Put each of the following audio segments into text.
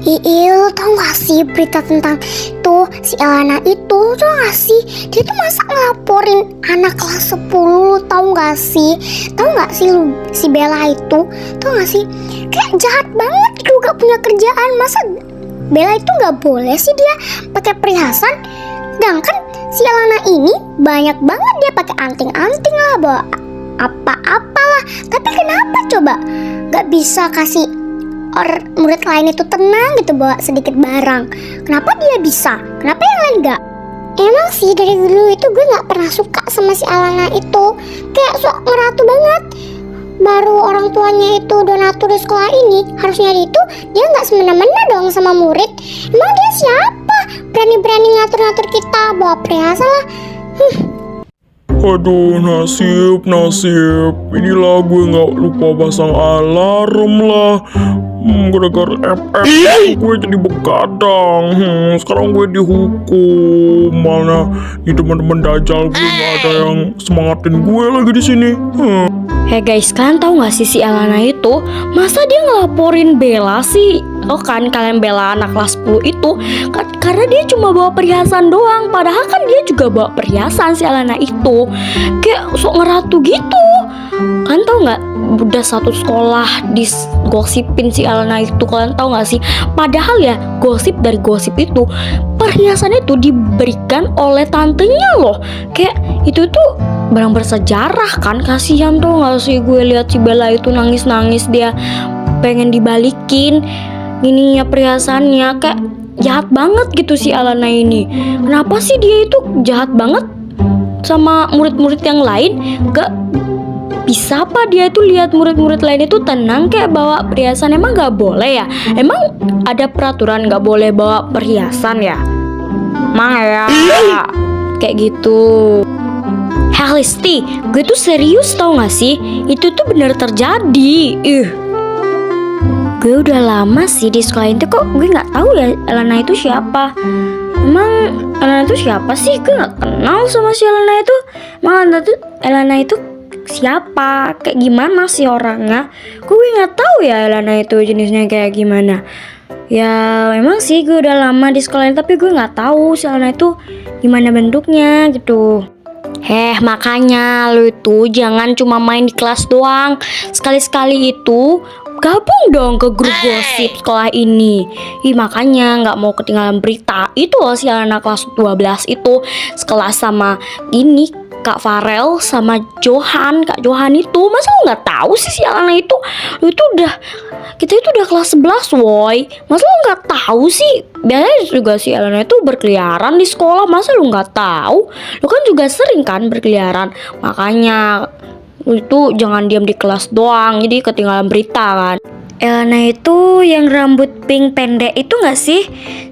Lo tau gak sih berita tentang tuh si Elana itu? Tau gak sih? Dia tuh masa ngelaporin anak kelas 10, lo tau gak sih? Tau gak sih lu si Bella itu? Tau gak sih? Kayak jahat banget gitu, gak punya kerjaan. Masa Bella itu gak boleh sih dia pakai perhiasan? Sedangkan si Elana ini banyak banget dia pakai anting-anting lah, bawa apa-apalah. Tapi kenapa coba gak bisa kasih murid lain itu tenang gitu bawa sedikit barang? Kenapa dia bisa? Kenapa yang lain enggak? Emang sih dari dulu itu gue gak pernah suka sama si Alana itu. Kayak sok ngeratu banget. Baru orang tuanya itu donatur di sekolah ini, harusnya itu dia gak semena-mena dong sama murid. Emang dia siapa? Berani-berani ngatur-ngatur kita bawa perhiasan lah. Aduh, nasib. Inilah gue gak lupa pasang alarm lah. Gara-gara FF gue jadi begadang. Sekarang gue dihukum. Mana nih teman-teman Dajjal gue gak ada yang semangatin gue lagi di sini. Hey guys, kalian tahu nggak sih si Elana itu masa dia ngelaporin Bella sih? Oh kan, kalian Bella anak kelas 10 itu karena dia cuma bawa perhiasan doang. Padahal kan dia juga bawa perhiasan si Elana itu. Kayak sok ngeratu gitu. Kalian tahu nggak? Udah satu sekolah digosipin si Elana itu. Kalian tahu nggak sih? Padahal ya gosip dari gosip itu perhiasan itu diberikan oleh tantenya loh. Kayak itu tuh barang bersejarah kan. Kasihan tuh nggak sih gue lihat si Bella itu nangis-nangis, dia pengen dibalikin ininya perhiasannya. Kayak jahat banget gitu si Alana ini. Kenapa sih dia itu jahat banget sama murid-murid yang lain? Gak bisa apa dia itu lihat murid-murid lain itu tenang kayak bawa perhiasan? Emang gak boleh ya? Emang ada peraturan gak boleh bawa perhiasan ya? Emang ya kayak gitu. Helisti, gue tuh serius tau gak sih? Itu tuh bener terjadi. Gue udah lama sih di sekolah itu, kok gue gak tahu ya Elana itu siapa. Emang Elana itu siapa sih? Gue gak kenal sama si Elana itu. Emang Elana itu siapa? Kayak gimana sih orangnya? Gue gak tahu ya Elana itu jenisnya kayak gimana. Ya memang sih gue udah lama di sekolah ini, tapi gue gak tahu si Elana itu gimana bentuknya gitu. Makanya lu itu jangan cuma main di kelas doang. Sekali-sekali itu gabung dong ke grup gosip sekolah ini. Makanya gak mau ketinggalan berita. Itu loh si anak kelas 12 itu sekelas sama ini Kak Farel sama Kak Johan itu. Masa lu gak tahu sih si Alana itu? Kita itu udah kelas 11 woy. Masa lu gak tahu sih? Biasanya juga si Alana itu berkeliaran di sekolah. Masa lu gak tahu? Lu kan juga sering kan berkeliaran. Makanya itu jangan diam di kelas doang, jadi ketinggalan berita kan. Elana itu yang rambut pink pendek itu gak sih?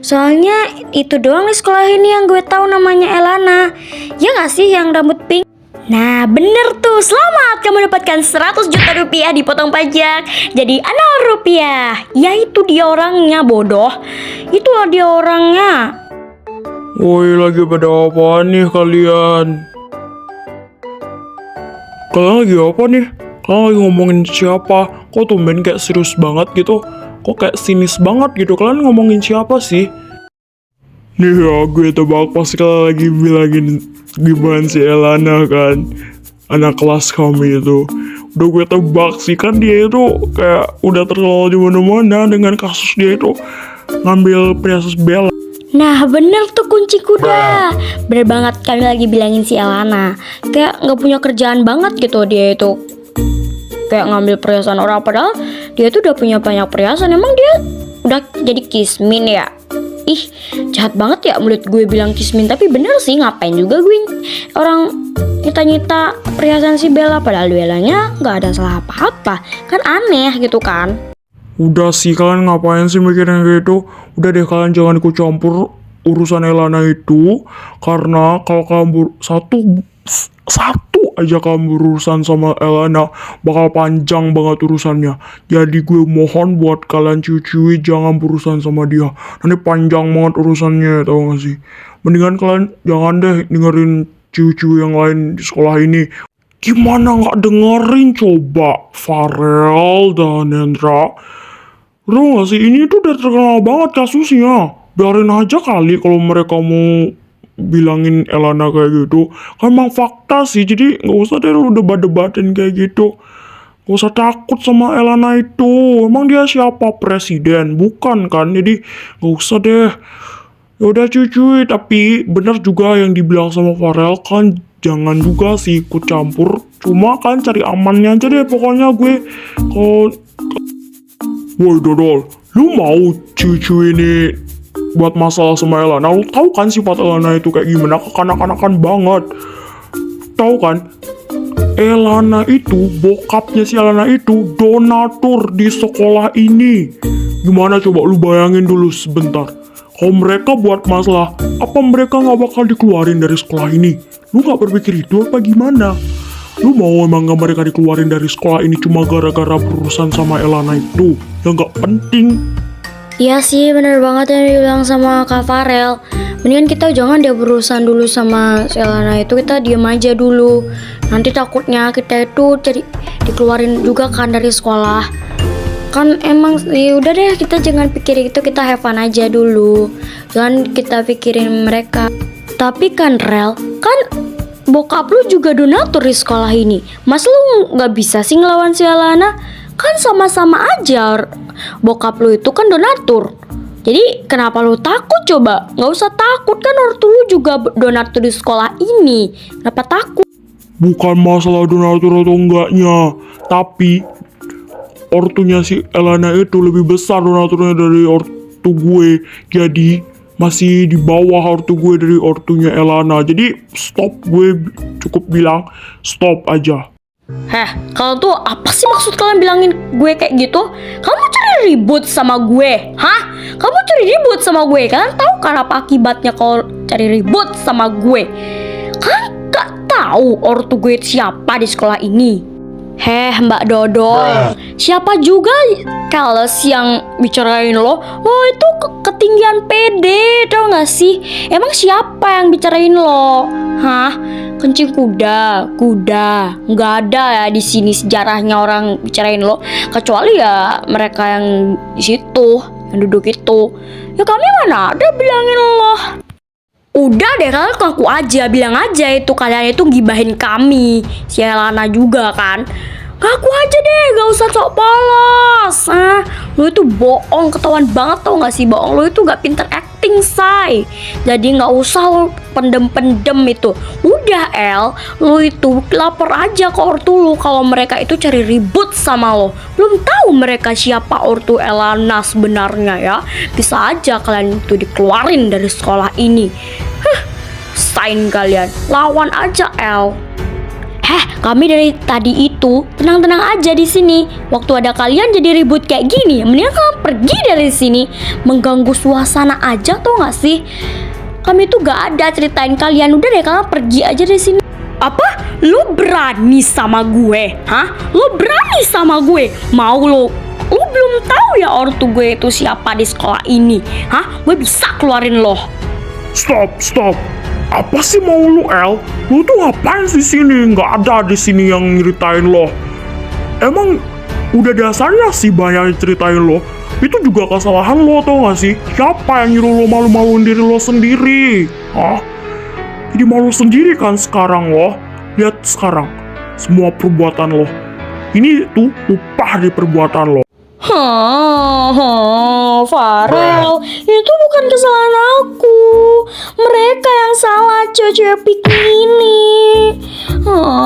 Soalnya itu doang di sekolah ini yang gue tahu namanya Elana. Ya gak sih yang rambut pink? Nah bener tuh, selamat kamu dapatkan 100 juta rupiah dipotong pajak jadi 0 rupiah. Ya itu dia orangnya bodoh. Itulah dia orangnya. Woi, lagi pada apa nih kalian? Kalian lagi apa nih? Kalian lagi ngomongin siapa? Kok tumben kayak serius banget gitu? Kok kayak sinis banget gitu? Kalian ngomongin siapa sih? Nih ya, gue tebak pasti kalian lagi bilangin gimana si Elana kan, anak kelas kami itu. Udah gue tebak sih, kan dia itu kayak udah terkenal di mana-mana dengan kasus dia itu ngambil perhiasan Bella. Nah bener tuh kunci kuda. Bener banget kami lagi bilangin si Elana. Kayak gak punya kerjaan banget gitu dia itu. Kayak ngambil perhiasan orang, padahal dia tuh udah punya banyak perhiasan. Emang dia udah jadi kismin ya? Jahat banget ya mulut gue bilang kismin. Tapi bener sih, ngapain juga gue orang nyita-nyita perhiasan si Bella, padahal Bellanya gak ada salah apa-apa. Kan aneh gitu kan. Udah sih, kalian ngapain sih mikirin gitu? Udah deh, kalian jangan ikut campur urusan Elana itu. Karena kalau kalian satu aja kamu berurusan sama Elana, bakal panjang banget urusannya. Jadi gue mohon buat kalian cuci jangan berurusan sama dia. Nanti panjang banget urusannya, tau gak sih? Mendingan kalian jangan deh dengerin cucu yang lain di sekolah ini. Gimana gak dengerin coba? Farel dan Hendra, Bro nggak sih, ini tuh udah terkenal banget kasusnya. Biarin aja kali kalau mereka mau bilangin Elana kayak gitu. Kan emang fakta sih, jadi nggak usah deh lu debat-debatin kayak gitu. Gak usah takut sama Elana itu. Emang dia siapa? Presiden? Bukan kan? Jadi gak usah deh. Yaudah cuy, tapi bener juga yang dibilang sama Farel kan, jangan juga sih ikut campur. Cuma kan cari amannya aja deh pokoknya gue. Kalau woi Dodol, lu mau cuy ini buat masalah sama Elana? Lu tahu kan sifat Elana itu kayak gimana? Kekanak-kanakan banget. Tahu kan? Elana itu, bokapnya si Elana itu donatur di sekolah ini. Gimana coba lu bayangin dulu sebentar. Kalau mereka buat masalah, apa mereka nggak bakal dikeluarin dari sekolah ini? Lu nggak berpikir itu apa gimana? Lu mau emang nggak mereka dikeluarin dari sekolah ini cuma gara-gara berurusan sama Elana itu yang nggak penting? Iya sih, bener banget yang dibilang sama Kak Farel. Mendingan kita jangan dia berurusan dulu sama si Elana itu, kita diem aja dulu. Nanti takutnya kita itu jadi dikeluarin juga kan dari sekolah. Kan emang ya udah deh, kita jangan pikirin itu, kita have fun aja dulu. Jangan kita pikirin mereka. Tapi kan Rel, kan bokap lu juga donatur di sekolah ini. Mas lu nggak bisa sih ngelawan si Elana? Kan sama-sama aja. Bokap lu itu kan donatur. Jadi kenapa lu takut coba? Nggak usah takut, kan ortu lu juga donatur di sekolah ini. Kenapa takut? Bukan masalah donatur atau enggaknya, tapi ortunya si Elana itu lebih besar donaturnya dari ortu gue. Jadi masih di bawah ortu gue dari ortunya Elana. Jadi stop, gue cukup bilang stop aja. Kalau tuh apa sih maksud kalian bilangin gue kayak gitu? Kamu cari ribut sama gue? Kamu cari ribut sama gue? Kalian tahu kan apa akibatnya kalau cari ribut sama gue? Kalian gak tahu ortu gue siapa di sekolah ini? Mbak Dodol, siapa juga Kales yang bicarain lo? Lo itu ketinggian pede, tau gak sih? Emang siapa yang bicarain lo? Kencing kuda, nggak ada ya di sini sejarahnya orang bicarain lo, kecuali ya mereka yang di situ, yang duduk itu. Ya kami mana ada bilangin lo. Udah deh, kalian ngaku aja, bilang aja itu kalian itu gibahin kami, si Elana juga kan. Ngaku aja deh, gak usah sok polos. Lo itu bohong, ketahuan banget tau gak sih, bohong. Lo itu gak pinter acting, say. Jadi gak usah lo pendem-pendem itu. Udah El, lo itu lapor aja ke ortu lo kalau mereka itu cari ribut sama lo. Belum tahu mereka siapa ortu Elana sebenarnya ya. Bisa aja kalian itu dikeluarin dari sekolah ini. Sign kalian, lawan aja El. Kami dari tadi itu tenang-tenang aja di sini. Waktu ada kalian jadi ribut kayak gini, mendingan kalian pergi dari sini. Mengganggu suasana aja tuh gak sih? Kami tuh gak ada ceritain kalian. Udah deh, kalian pergi aja dari sini. Apa? Lu berani sama gue? Lu berani sama gue? Mau lu belum tahu ya ortu gue itu siapa di sekolah ini? Gue bisa keluarin lo. Stop. Apa sih mau lu, El? Lu tuh ngapain di sini? Nggak ada di sini yang nyeritain lo. Emang udah dasarnya sih banyak yang ceritain lo. Itu juga kesalahan lo, tau gak sih? Siapa yang nyuruh lo malu-maluin diri lo sendiri? Jadi malu sendiri kan sekarang lo? Lihat sekarang semua perbuatan lo. Ini tuh upah di perbuatan lo. Farel, itu bukan kesalahan aku. Mereka yang salah, cewek-cewek pikir ini.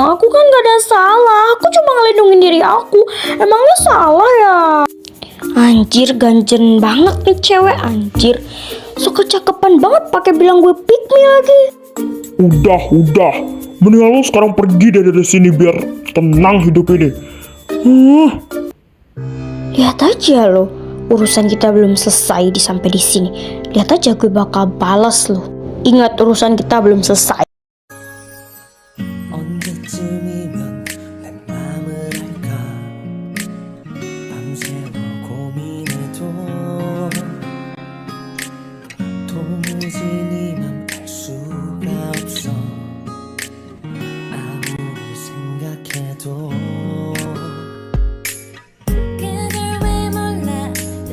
Aku kan gak ada salah. Aku cuma ngelindungin diri aku. Emangnya salah ya? Anjir, ganjen banget nih cewek, anjir. So kecakepan banget pakai bilang gue pick me lagi. Udah. Mendingan lo sekarang pergi dari sini biar tenang hidup ini. Lihat aja lo, urusan kita belum selesai sampai di sini. Lihat aja gue bakal balas lo. Ingat, urusan kita belum selesai. 언제쯤이면 내 맘을 알까 밤새워 고민해도 도무지 네 맘 알 수가 없어 아무리 생각해도 그걸 왜 몰라 또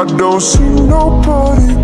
I don't see nobody